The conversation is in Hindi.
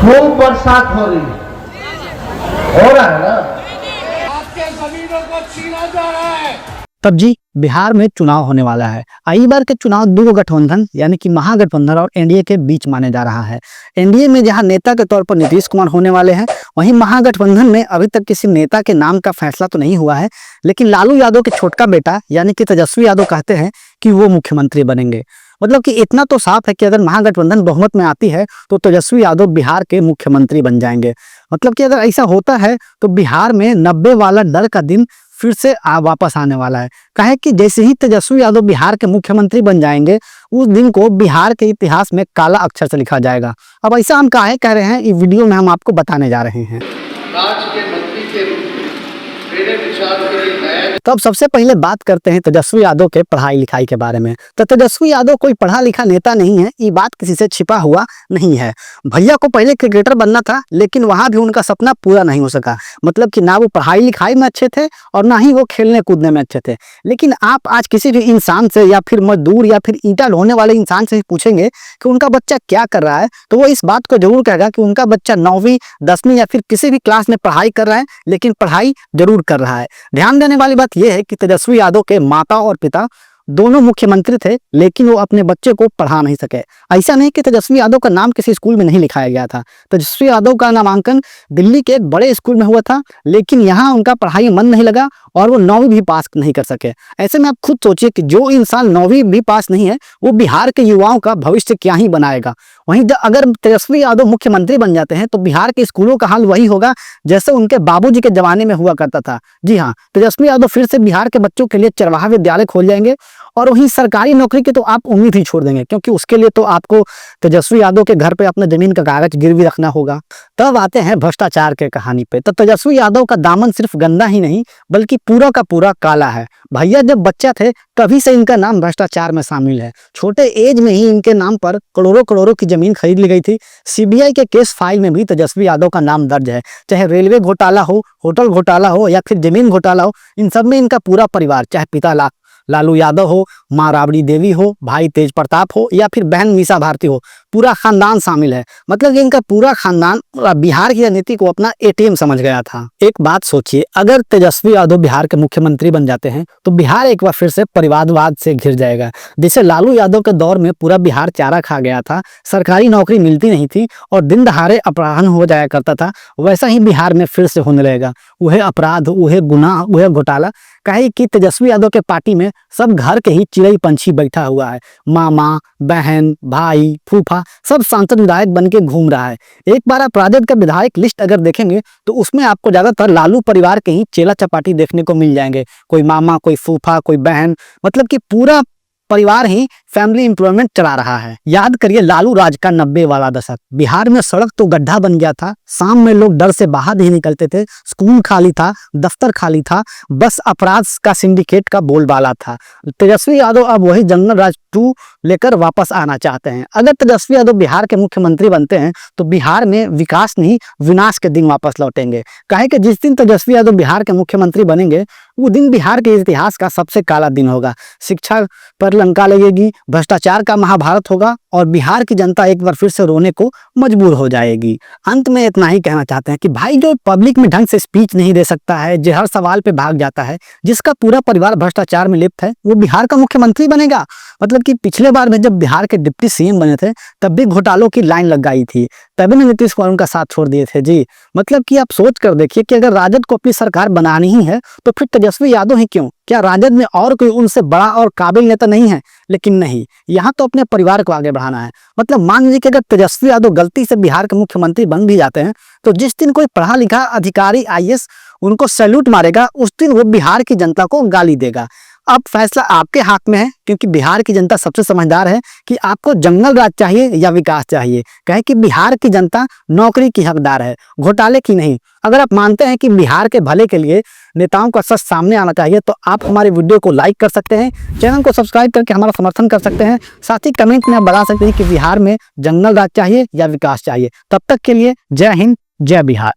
खूब बरसात हो रही है, हो रहा है ना। आपके जमीनों को छीना जा रहा है। तब जी बिहार में चुनाव होने वाला है। आई बार के चुनाव दो गठबंधन यानी कि महागठबंधन और एनडीए के बीच माने जा रहा है। एनडीए में जहां नेता के तौर पर नीतीश कुमार होने वाले हैं, वहीं महागठबंधन में अभी तक किसी नेता के नाम का फैसला तो नहीं हुआ है, लेकिन लालू यादव के छोटका बेटा यानी कि तेजस्वी यादव कहते हैं कि वो मुख्यमंत्री बनेंगे। मतलब कि इतना तो साफ है कि अगर महागठबंधन बहुमत में आती है तो तेजस्वी यादव बिहार के मुख्यमंत्री बन जाएंगे। मतलब कि अगर ऐसा होता है तो बिहार में 90 वाला डर का दिन फिर से वापस आने वाला है। कहे कि जैसे ही तेजस्वी यादव बिहार के मुख्यमंत्री बन जाएंगे, उस दिन को बिहार के इतिहास में काला अक्षर से लिखा जाएगा। अब ऐसा हम काहे कह रहे हैं, इस वीडियो में हम आपको बताने जा रहे हैं। राज्य के मंत्री के रूप में मेरे विचार के लिए नया। तब सबसे पहले बात करते हैं तेजस्वी यादव के पढ़ाई लिखाई के बारे में। तो तेजस्वी यादव कोई पढ़ा लिखा नेता नहीं है, ये बात किसी से छिपा हुआ नहीं है। भैया को पहले क्रिकेटर बनना था, लेकिन वहां भी उनका सपना पूरा नहीं हो सका। मतलब कि ना वो पढ़ाई लिखाई में अच्छे थे और ना ही वो खेलने कूदने में अच्छे थे। लेकिन आप आज किसी भी इंसान से या फिर मजदूर या फिर ईंटा ढोने वाले इंसान से पूछेंगे कि उनका बच्चा क्या कर रहा है, तो वो इस बात को जरूर कहेगा कि उनका बच्चा 9वीं 10वीं या फिर किसी भी क्लास में पढ़ाई कर रहा है, लेकिन पढ़ाई जरूर कर रहा है। ध्यान देने वाली बात यह है कि तेजस्वी यादव के माता और पिता दोनों मुख्यमंत्री थे, लेकिन वो अपने बच्चे को पढ़ा नहीं सके। ऐसा नहीं कि तेजस्वी यादव का नाम किसी स्कूल में नहीं लिखाया गया था। तेजस्वी यादव का नामांकन दिल्ली के एक बड़े स्कूल में हुआ था, लेकिन यहाँ उनका पढ़ाई में मन नहीं लगा और वो 9वीं भी पास नहीं कर सके। ऐसे में आप खुद सोचिए कि जो इंसान 9वीं भी पास नहीं है, वो बिहार के युवाओं का भविष्य क्या ही बनाएगा। वहीं अगर तेजस्वी यादव मुख्यमंत्री बन जाते हैं तो बिहार के स्कूलों का हाल वही होगा जैसे उनके बाबूजी के जमाने में हुआ करता था। जी हाँ, तेजस्वी यादव फिर से बिहार के बच्चों के लिए चरवाहा विद्यालय खोल जाएंगे और वहीं सरकारी नौकरी की तो आप उम्मीद ही छोड़ देंगे, क्योंकि उसके लिए तो आपको तेजस्वी यादव के घर पे अपना जमीन का कागज गिरवी रखना होगा। तब आते हैं भ्रष्टाचार के कहानी पे। तो तेजस्वी यादव का दामन सिर्फ गंदा ही नहीं बल्कि पूरा का पूरा काला है। भैया जब बच्चा थे तभी से इनका नाम भ्रष्टाचार में शामिल है। छोटे एज में ही इनके नाम पर करोड़ों करोड़ों की जमीन खरीद ली गई थी। सीबीआई के केस फाइल में भी तेजस्वी यादव का नाम दर्ज है। चाहे रेलवे घोटाला हो, होटल घोटाला हो या फिर जमीन घोटाला हो, इन सब में इनका पूरा परिवार, चाहे पिता लालू यादव हो, माँ राबड़ी देवी हो, भाई तेज प्रताप हो या फिर बहन मीसा भारती हो, पूरा खानदान शामिल है। मतलब इनका पूरा खानदान बिहार की राजनीति को अपना एटीएम समझ गया था। एक बात सोचिए, अगर तेजस्वी यादव बिहार के मुख्यमंत्री बन जाते हैं तो बिहार एक बार फिर से परिवारवाद से घिर जाएगा। जैसे लालू यादव के दौर में पूरा बिहार चारा खा गया था, सरकारी नौकरी मिलती नहीं थी और दिन दहाड़े अपराध हो जाया करता था, वैसा ही बिहार में फिर से होने लगेगा। वह अपराध, वह गुनाह, वह घोटाला। कहे कि तेजस्वी यादव के पार्टी में सब घर के ही चिड़ई पंछी बैठा हुआ है। मामा, बहन, भाई, फूफा सब सांसद विधायक बन के घूम रहा है। एक बार आप राजद का विधायक लिस्ट अगर देखेंगे तो उसमें आपको ज्यादातर लालू परिवार के ही चेला चपाटी देखने को मिल जाएंगे। कोई मामा, कोई फूफा, कोई बहन, मतलब कि पूरा परिवार ही फैमिली एम्प्लॉयमेंट चला रहा है। याद करिए लालू राज का 90 वाला दशक। बिहार में सड़क तो गड्ढा बन गया था, शाम में लोग डर से बाहर नहीं निकलते थे, स्कूल खाली था, दफ्तर खाली था, बस अपराध का सिंडिकेट का बोलबाला था। तेजस्वी यादव अब वही जंगल राज 2 लेकर वापस आना चाहते हैं। अगर तेजस्वी यादव बिहार के मुख्यमंत्री बनते हैं तो बिहार में विकास नहीं विनाश के दिन वापस लौटेंगे। कहे कि जिस दिन तेजस्वी यादव बिहार के मुख्यमंत्री बनेंगे वो दिन बिहार के इतिहास का सबसे काला दिन होगा। शिक्षा पर लंका लगेगी, भ्रष्टाचार का महाभारत होगा और बिहार की जनता एक बार फिर से रोने को मजबूर हो जाएगी। अंत में इतना ही कहना चाहते हैं कि भाई जो पब्लिक में ढंग से स्पीच नहीं दे सकता है, जो हर सवाल पे भाग जाता है, जिसका पूरा परिवार भ्रष्टाचार में लिप्त है, वो बिहार का मुख्यमंत्री बनेगा। मतलब कि पिछले बार में जब बिहार के डिप्टी सीएम बने थे तब भी घोटालों की लाइन लग गई थी, तभी नीतीश कुमार उनका साथ छोड़ दिए थे। जी मतलब कि आप सोच कर देखिए कि अगर राजद को अपनी सरकार बनानी ही है तो फिर तेजस्वी यादव ही क्यों? क्या राजद में और कोई उनसे बड़ा और काबिल नेता नहीं है? लेकिन नहीं, यहाँ तो अपने परिवार को आगे बढ़ाना है। मतलब मान लीजिए कि अगर तेजस्वी यादव गलती से बिहार के मुख्यमंत्री बन भी जाते हैं तो जिस दिन कोई पढ़ा लिखा अधिकारी आईएएस उनको सैल्यूट मारेगा, उस दिन वो बिहार की जनता को गाली देगा। अब फैसला आपके हाथ में है, क्योंकि बिहार की जनता सबसे समझदार है कि आपको जंगल राज चाहिए या विकास चाहिए। कहे कि बिहार की जनता नौकरी की हकदार है, घोटाले की नहीं। अगर आप मानते हैं कि बिहार के भले के लिए नेताओं का सच सामने आना चाहिए तो आप हमारे वीडियो को लाइक कर सकते हैं, चैनल को सब्सक्राइब करके हमारा समर्थन कर सकते हैं। साथ ही कमेंट में आप बता सकते हैं कि बिहार में जंगल राज चाहिए या विकास चाहिए। तब तक के लिए जय हिंद, जय बिहार।